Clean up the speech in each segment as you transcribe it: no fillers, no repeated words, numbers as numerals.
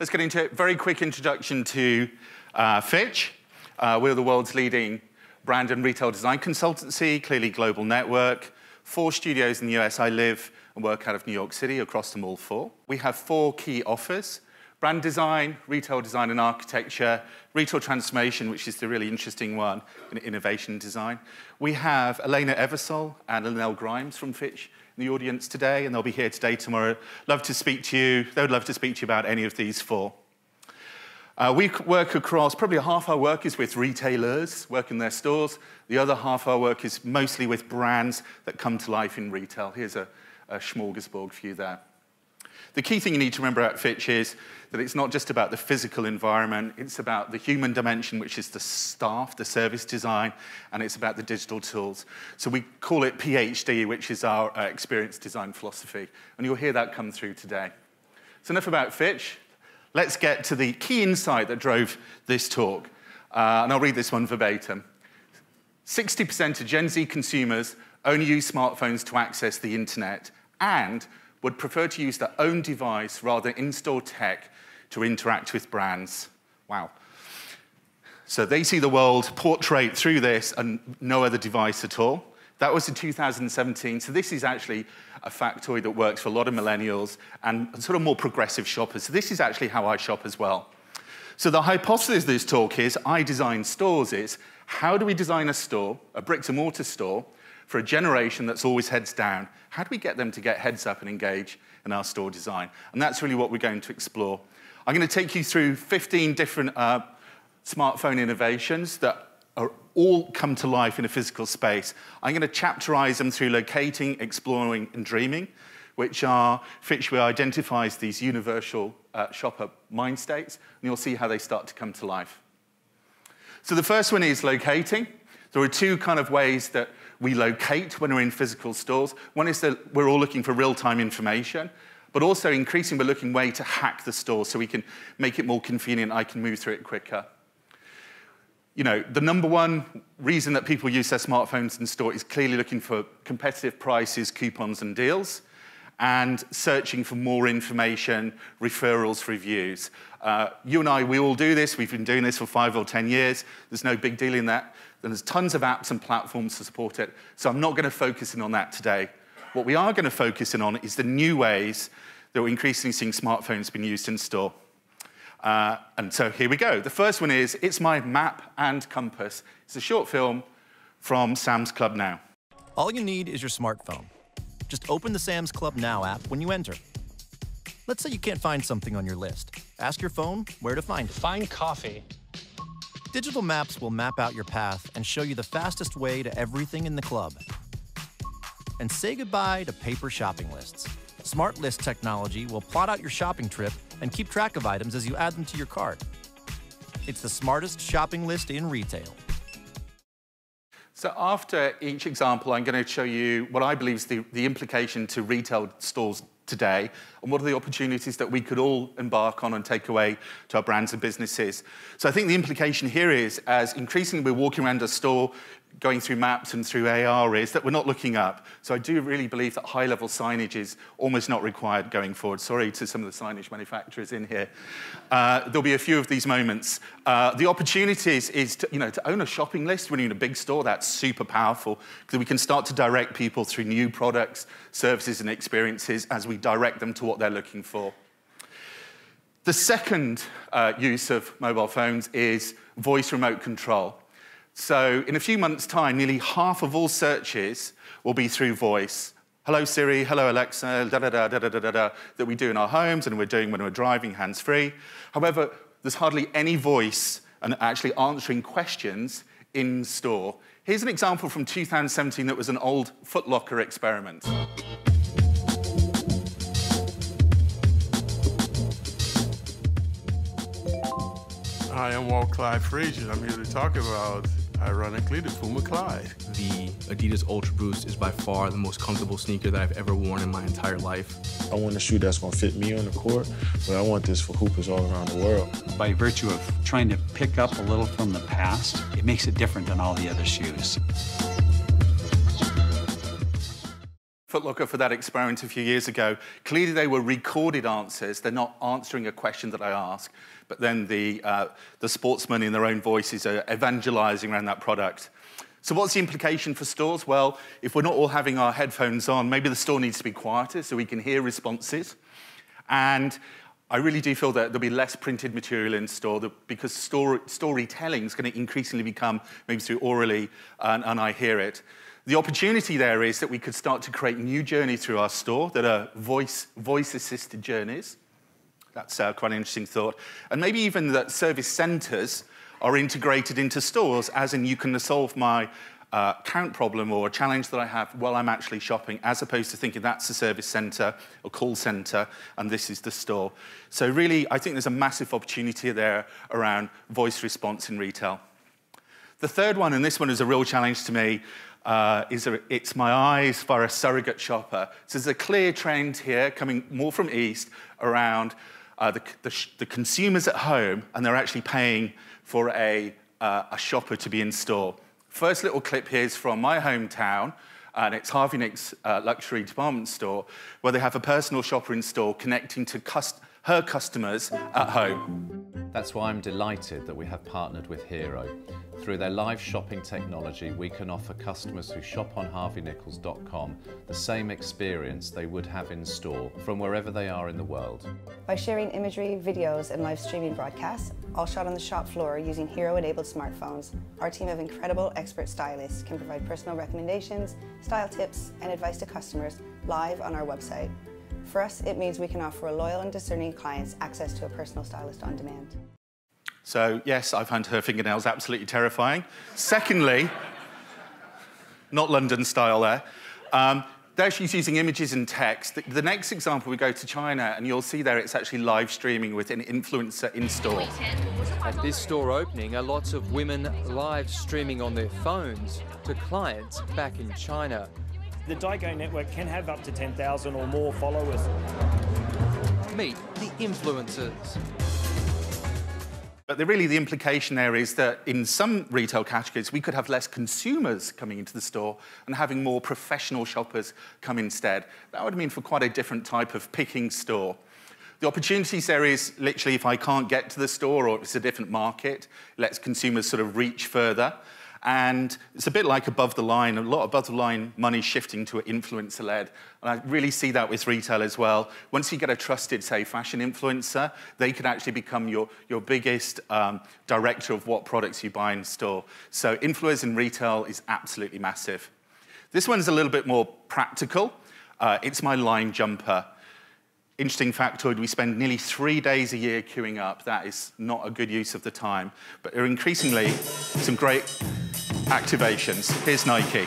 Let's get into it. Very quick introduction to FITCH. We're the world's leading brand and retail design consultancy, clearly global network. 4 studios in the US. I live and work out of New York City, across them all 4. We have 4 key offers: brand design, retail design and architecture, retail transformation, which is the really interesting one, and innovation design. We have Elena Eversole and Lynell Grimes from FITCH in the audience today, and they'll be here today, tomorrow. Love to speak to you. They would love to speak to you about any of these 4. We work across, probably half our work is with retailers, work in their stores. The other half of our work is mostly with brands that come to life in retail. Here's a smorgasbord for you there. The key thing you need to remember about FITCH is that it's not just about the physical environment, it's about the human dimension, which is the staff, the service design, and it's about the digital tools. So we call it PhD, which is our experience design philosophy, and you'll hear that come through today. So enough about FITCH. Let's get to the key insight that drove this talk, and I'll read this one verbatim. 60% of Gen Z consumers only use smartphones to access the internet and would prefer to use their own device rather than in-store tech to interact with brands. Wow. So they see the world portrayed through this and no other device at all. That was in 2017, so this is actually a factoid that works for a lot of millennials and sort of more progressive shoppers. So this is actually how I shop as well. So the hypothesis of this talk is, I design stores, is how do we design a store, a bricks and mortar store, for a generation that's always heads down? How do we get them to get heads up and engage in our store design? And that's really what we're going to explore. I'm going to take you through 15 different smartphone innovations that are all come to life in a physical space. I'm going to chapterize them through locating, exploring, and dreaming, which are FITCH identifies these universal shopper mind states, and you'll see how they start to come to life. So the first one is locating. There are 2 kind of ways that we locate when we're in physical stores. One is that we're all looking for real-time information, but also increasingly we're looking way to hack the store so we can make it more convenient, I can move through it quicker. You know, the number 1 reason that people use their smartphones in store is clearly looking for competitive prices, coupons, and deals, and searching for more information, referrals, reviews. You and I, we all do this. We've been doing this for 5 or 10 years. There's no big deal in that. There's tons of apps and platforms to support it, so I'm not going to focus in on that today. What we are going to focus in on is the new ways that we're increasingly seeing smartphones being used in store. And so here we go. The first one is, it's my map and compass. It's a short film from Sam's Club Now. All you need is your smartphone. Just open the Sam's Club Now app when you enter. Let's say you can't find something on your list. Ask your phone where to find it. Find coffee. Digital maps will map out your path and show you the fastest way to everything in the club. And say goodbye to paper shopping lists. Smart List technology will plot out your shopping trip and keep track of items as you add them to your cart. It's the smartest shopping list in retail. So after each example, I'm going to show you what I believe is the implication to retail stores today, and what are the opportunities that we could all embark on and take away to our brands and businesses. So I think the implication here is, as increasingly we're walking around a store, going through maps and through AR, is that we're not looking up. So I do really believe that high-level signage is almost not required going forward. Sorry to some of the signage manufacturers in here. There'll be a few of these moments. The opportunities is to own a shopping list when you're in a big store. That's super powerful, because we can start to direct people through new products, services, and experiences as we direct them to what they're looking for. The second use of mobile phones is voice remote control. So in a few months' time, nearly half of all searches will be through voice. Hello Siri, hello Alexa, da-da-da-da-da-da-da, that we do in our homes and we're doing when we're driving hands-free. However, there's hardly any voice and actually answering questions in store. Here's an example from 2017 that was an old Foot Locker experiment. Hi, I'm Walt Clyde Frazier. I'm here to talk about, ironically, the Puma Clyde. The Adidas Ultra Boost is by far the most comfortable sneaker that I've ever worn in my entire life. I want a shoe that's going to fit me on the court, but I want this for hoopers all around the world. By virtue of trying to pick up a little from the past, it makes it different than all the other shoes. Foot Locker for that experiment a few years ago. Clearly, they were recorded answers. They're not answering a question that I ask, but then the sportsmen in their own voices are evangelizing around that product. So what's the implication for stores? Well, if we're not all having our headphones on, maybe the store needs to be quieter so we can hear responses. And I really do feel that there'll be less printed material in store because storytelling is going to increasingly become maybe through orally and I hear it. The opportunity there is that we could start to create new journeys through our store that are voice-assisted journeys. That's quite an interesting thought. And maybe even that service centres are integrated into stores, as in you can solve my count problem or a challenge that I have while I'm actually shopping, as opposed to thinking that's the service centre or call centre and this is the store. So really, I think there's a massive opportunity there around voice response in retail. The third one, and this one is a real challenge to me, it's my eyes for a surrogate shopper. So there's a clear trend here coming more from East around the consumers at home, and they're actually paying for a shopper to be in store. First little clip here is from my hometown, and it's Harvey Nick's luxury department store, where they have a personal shopper in store connecting to her customers at home. That's why I'm delighted that we have partnered with Hero. Through their live shopping technology, we can offer customers who shop on harveynichols.com the same experience they would have in store from wherever they are in the world. By sharing imagery, videos and live streaming broadcasts, all shot on the shop floor using Hero-enabled smartphones, our team of incredible expert stylists can provide personal recommendations, style tips and advice to customers live on our website. For us, it means we can offer a loyal and discerning clients access to a personal stylist on demand. So, yes, I found her fingernails absolutely terrifying. Secondly, not London style there, there she's using images and text. The next example, we go to China, and you'll see there it's actually live streaming with an influencer in store. At this store opening are lots of women live streaming on their phones to clients back in China. The Daigou network can have up to 10,000 or more followers. Meet the influencers. But really the implication there is that in some retail categories, we could have less consumers coming into the store and having more professional shoppers come instead. That would mean for quite a different type of picking store. The opportunities there is literally if I can't get to the store or it's a different market, it lets consumers sort of reach further. And it's a bit like above the line, a lot of above the line money shifting to influencer-led. And I really see that with retail as well. Once you get a trusted, say, fashion influencer, they could actually become your biggest director of what products you buy in store. So influencers in retail is absolutely massive. This one's a little bit more practical. It's my line jumper. Interesting factoid, we spend nearly 3 days a year queuing up. That is not a good use of the time. But there are increasingly some great activations. Here's Nike.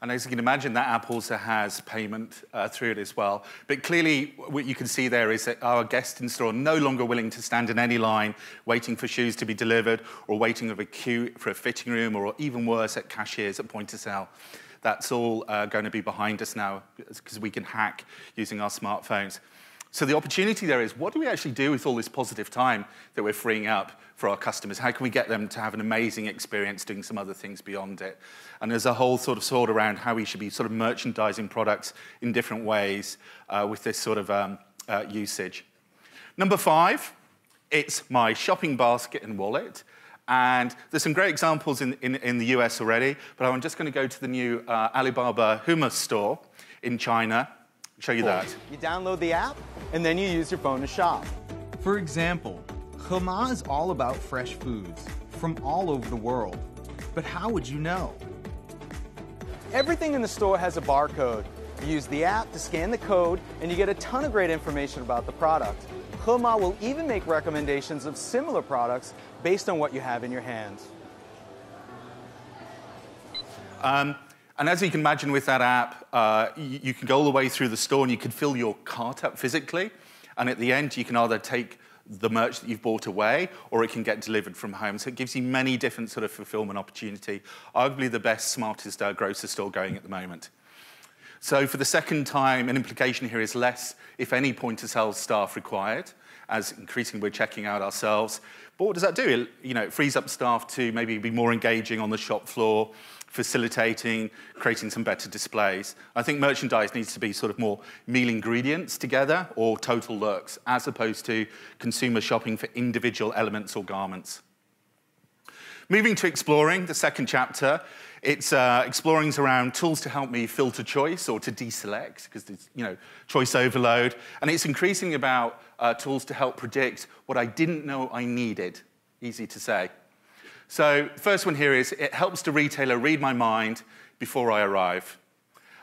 And as you can imagine, that app also has payment through it as well. But clearly, what you can see there is that our guests in store are no longer willing to stand in any line waiting for shoes to be delivered or waiting of a queue for a fitting room or even worse, at cashiers at point of sale. That's all going to be behind us now because we can hack using our smartphones. So the opportunity there is, what do we actually do with all this positive time that we're freeing up for our customers? How can we get them to have an amazing experience doing some other things beyond it? And there's a whole sort of thought around how we should be sort of merchandising products in different ways with this sort of usage. Number 5, it's my shopping basket and wallet. And there's some great examples in the US already, but I'm just going to go to the new Alibaba Hummus store in China. show you that. You download the app, and then you use your phone to shop. For example, Hema is all about fresh foods from all over the world. But how would you know? Everything in the store has a barcode. You use the app to scan the code, and you get a ton of great information about the product. Hema will even make recommendations of similar products based on what you have in your hands. And as you can imagine with that app, you can go all the way through the store and you can fill your cart up physically. And at the end, you can either take the merch that you've bought away or it can get delivered from home. So it gives you many different sort of fulfillment opportunity. Arguably the best, smartest grocery store going at the moment. So for the second time, an implication here is less, if any, point-of-sale staff required, as increasingly we're checking out ourselves. But what does that do? It frees up staff to maybe be more engaging on the shop floor, facilitating, creating some better displays. I think merchandise needs to be sort of more meal ingredients together or total looks, as opposed to consumer shopping for individual elements or garments. Moving to exploring, the second chapter, it's exploring around tools to help me filter choice or to deselect, because there's choice overload. And it's increasingly about tools to help predict what I didn't know I needed. Easy to say. So first one here is it helps the retailer read my mind before I arrive.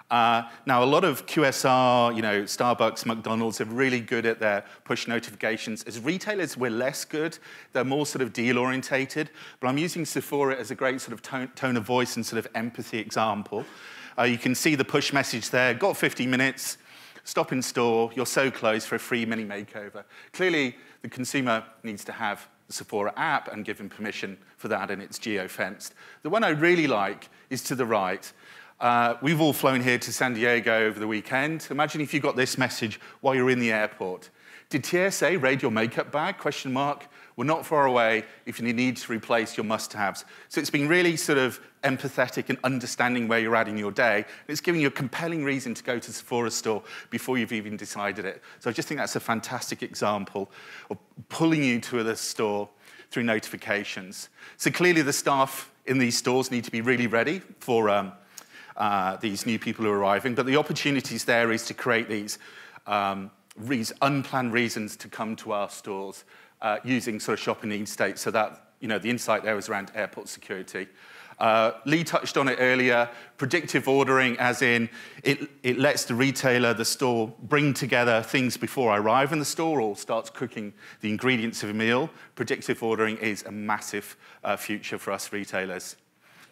Now, a lot of QSR, Starbucks, McDonald's are really good at their push notifications. As retailers, we're less good. They're more sort of deal-orientated. But I'm using Sephora as a great sort of tone of voice and sort of empathy example. You can see the push message there. Got 50 minutes. Stop in store. You're so close for a free mini makeover. Clearly, the consumer needs to have the Sephora app and give him permission for that, and it's geo-fenced. The one I really like is to the right. We've all flown here to San Diego over the weekend. Imagine if you got this message while you're in the airport. Did TSA raid your makeup bag? Question mark. We're not far away if you need to replace your must-haves. So it's been really sort of empathetic and understanding where you're at in your day. It's giving you a compelling reason to go to Sephora store before you've even decided it. So I just think that's a fantastic example of pulling you to the store through notifications. So clearly the staff in these stores need to be really ready for these new people who are arriving, but the opportunities there is to create these unplanned reasons to come to our stores using sort of shopping need states. So that, the insight there was around airport security. Lee touched on it earlier, predictive ordering, as in it lets the retailer, the store, bring together things before I arrive in the store or starts cooking the ingredients of a meal. Predictive ordering is a massive future for us retailers.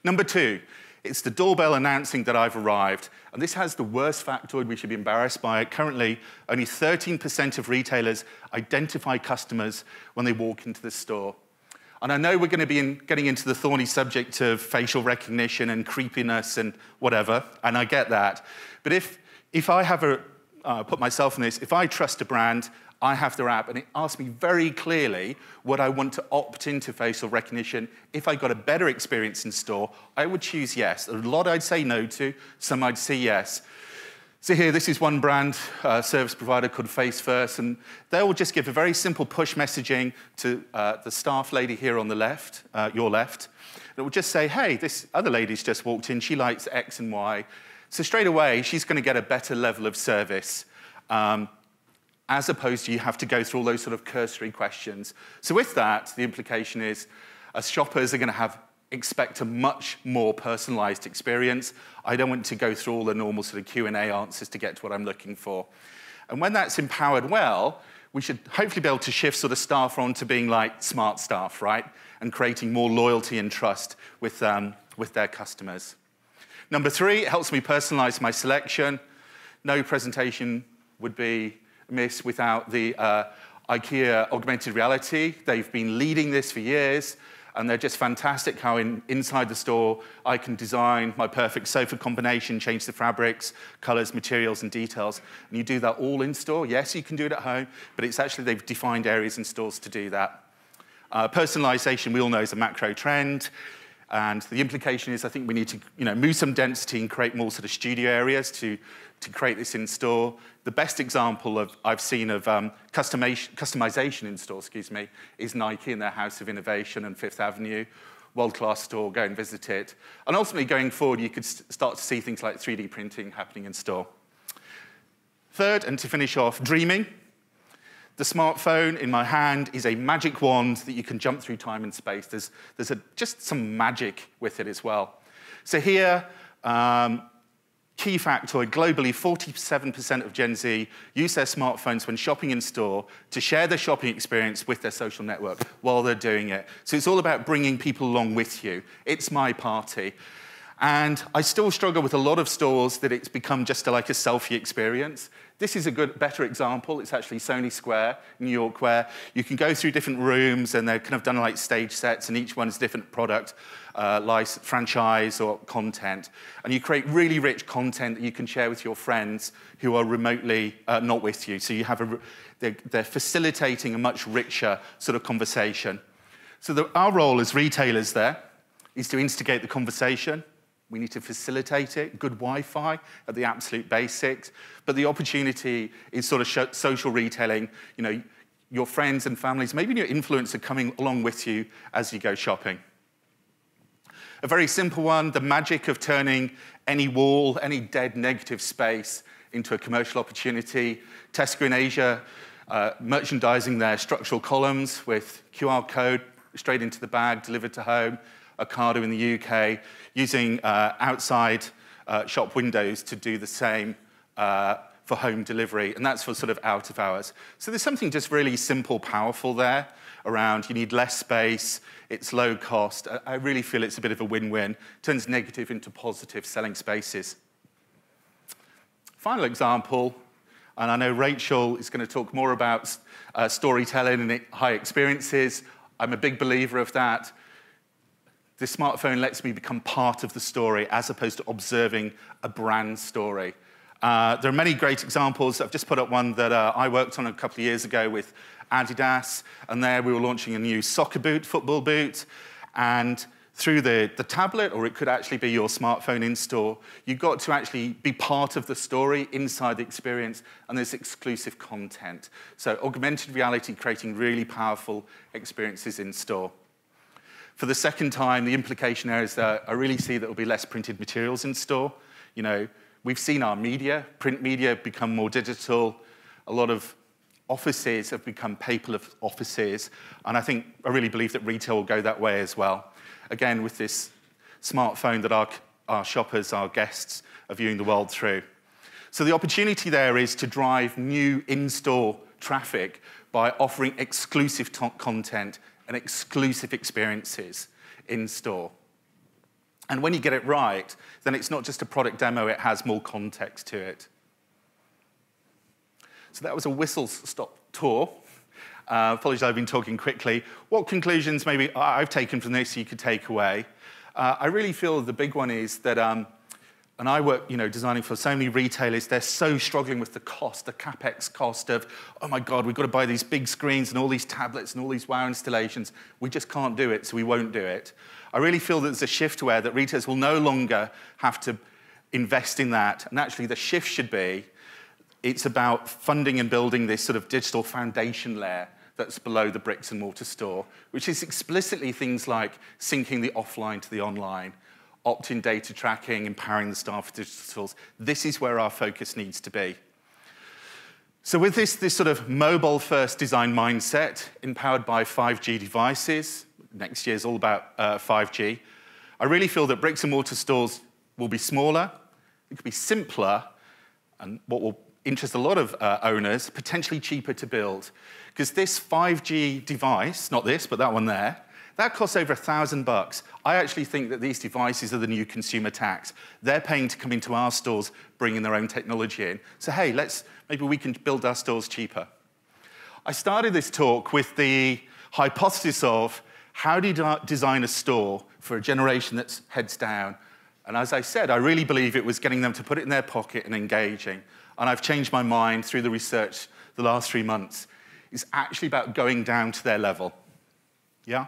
Number 2, it's the doorbell announcing that I've arrived. And this has the worst factoid we should be embarrassed by. Currently, only 13% of retailers identify customers when they walk into the store. And I know we're going to be getting into the thorny subject of facial recognition and creepiness and whatever, and I get that. But if I have put myself in this, if I trust a brand, I have their app, and it asks me very clearly would I want to opt into facial recognition. If I got a better experience in store, I would choose yes. A lot I'd say no to, some I'd say yes. So here, this is one brand service provider called Face First, and they will just give a very simple push messaging to the staff lady here on the left, your left. And it will just say, hey, this other lady's just walked in, she likes X and Y. So straight away, she's going to get a better level of service. As opposed to you have to go through all those sort of cursory questions. So with that, the implication is as shoppers are going to expect a much more personalized experience. I don't want to go through all the normal sort of Q&A answers to get to what I'm looking for. And when that's empowered well, we should hopefully be able to shift sort of staff on to being like smart staff, right? And creating more loyalty and trust with their customers. Number 3, it helps me personalize my selection. No presentation would be amiss without the IKEA augmented reality. They've been leading this for years, and they're just fantastic how inside the store I can design my perfect sofa combination, change the fabrics, colors, materials, and details. And you do that all in store. Yes, you can do it at home, but it's actually they've defined areas in stores to do that. Personalization, we all know, is a macro trend. And the implication is I think we need to move some density and create more sort of studio areas to create this in store. The best example I've seen of customization in store, is Nike in their House of Innovation on Fifth Avenue. World-class store, go and visit it. And ultimately, going forward, you could start to see things like 3D printing happening in store. Third, and to finish off, dreaming. The smartphone in my hand is a magic wand that you can jump through time and space. There's just some magic with it as well. So here, key factoid, globally, 47% of Gen Z use their smartphones when shopping in store to share their shopping experience with their social network while they're doing it. So it's all about bringing people along with you. It's my party. And I still struggle with a lot of stores that it's become just like a selfie experience. This is a better example. It's actually Sony Square, New York, where you can go through different rooms and they're kind of done like stage sets, and each one is a different product, franchise or content. And you create really rich content that you can share with your friends who are remotely not with you. So you have they're facilitating a much richer sort of conversation. So our role as retailers there is to instigate the conversation. We need to facilitate it, good Wi-Fi at the absolute basics. But the opportunity is sort of social retailing, your friends and families, maybe your influencer coming along with you as you go shopping. A very simple one, the magic of turning any wall, any dead negative space into a commercial opportunity. Tesco in Asia, merchandising their structural columns with QR code straight into the bag, delivered to home. Ocado in the UK, using outside shop windows to do the same for home delivery, and that's for sort of out of hours. So there's something just really simple, powerful there around you need less space, it's low cost. I really feel it's a bit of a win-win, turns negative into positive selling spaces. Final example, and I know Rachel is going to talk more about storytelling and high experiences. I'm a big believer of that. The smartphone lets me become part of the story as opposed to observing a brand story. There are many great examples. I've just put up one that I worked on a couple of years ago with Adidas, and there we were launching a new soccer boot, football boot, and through the tablet, or it could actually be your smartphone in store, you got to actually be part of the story inside the experience, and there's exclusive content. So augmented reality creating really powerful experiences in store. For the second time, the implication there is that I really see that there will be less printed materials in store. We've seen our media, print media, become more digital. A lot of offices have become paperless offices, and I really believe that retail will go that way as well. Again, with this smartphone that our shoppers, our guests, are viewing the world through. So the opportunity there is to drive new in-store traffic by offering exclusive content and exclusive experiences in store. And when you get it right, then it's not just a product demo, it has more context to it. So that was a whistle-stop tour. Apologies, I've been talking quickly. What conclusions maybe I've taken from this you could take away? I really feel the big one is that, and I work, designing for so many retailers, they're so struggling with the cost, the CapEx cost of, oh my God, we've got to buy these big screens and all these tablets and all these wow installations. We just can't do it, so we won't do it. I really feel that there's a shift where that retailers will no longer have to invest in that. And actually the shift should be, it's about funding and building this sort of digital foundation layer that's below the bricks and mortar store, which is explicitly things like syncing the offline to the online, opt-in data tracking, empowering the staff with digital tools. This is where our focus needs to be. So with this sort of mobile-first design mindset, empowered by 5G devices, next year is all about 5G, I really feel that bricks and mortar stores will be smaller, it could be simpler, and what will interest a lot of owners, potentially cheaper to build. Because this 5G device, not this, but that one there, that costs over $1,000. I actually think that these devices are the new consumer tax. They're paying to come into our stores, bringing their own technology in. So hey, maybe we can build our stores cheaper. I started this talk with the hypothesis of how do you design a store for a generation that's heads down? And as I said, I really believe it was getting them to put it in their pocket and engaging. And I've changed my mind through the research the last 3 months. It's actually about going down to their level. Yeah?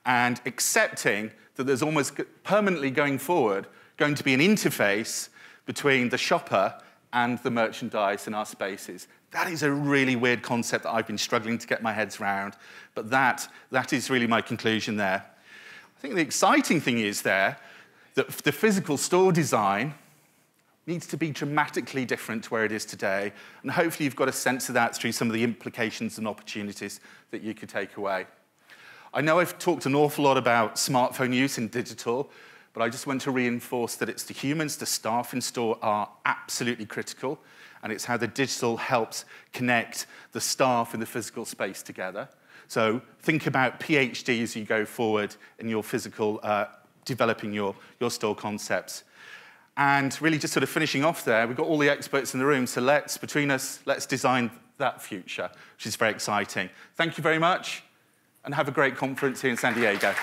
And accepting that there's almost permanently going forward going to be an interface between the shopper and the merchandise in our spaces. That is a really weird concept that I've been struggling to get my head around, but that is really my conclusion there. I think the exciting thing is there that the physical store design needs to be dramatically different to where it is today. And hopefully you've got a sense of that through some of the implications and opportunities that you could take away. I know I've talked an awful lot about smartphone use in digital, but I just want to reinforce that it's the humans, the staff in store are absolutely critical, and it's how the digital helps connect the staff and the physical space together. So think about PhD as you go forward in your physical, developing your store concepts. And really just sort of finishing off there, we've got all the experts in the room, so between us, let's design that future, which is very exciting. Thank you very much, and have a great conference here in San Diego.